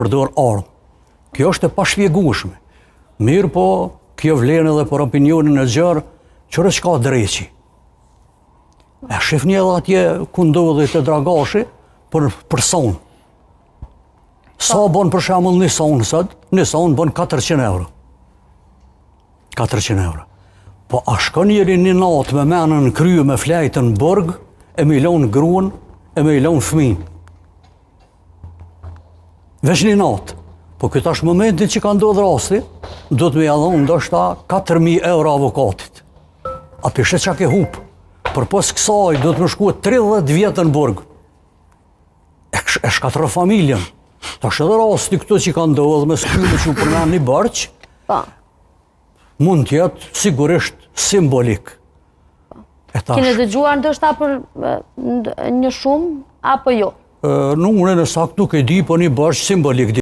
përdor armë. Kjo është e pashpjegueshme. Mirë po, kjo vlen edhe për opinionin e gjerë, qërë që ka dreqi. E shifni edhe atje ku ndodhi të Dragashi për sonë. Sa bon për shembull një sonë sot? Një sonë bon 400 euro. 400 euro. Po a shkon njëri një natë me menën në krye me flejtën në burg, e me ilon gruan, e me ilon fëmin. Veç një natë. Po këtë është momentin që ka ndodhë rasti, do të me jadhon ndoshta 4.000 euro avokatit. A pishe qa ke hupë. Për pos kësaj do të më shkuet 30 vjetë në burg. E shkatërë familjen. Ta është edhe rasti këto që ka ndodhë me s'kyme që u përmen një bërq, mund tjetë sigurisht simbolik. Kine dëgjuar ndoshta për një shumë, apo jo? Në unë në saktë nuk e di, po një bërq simbolik.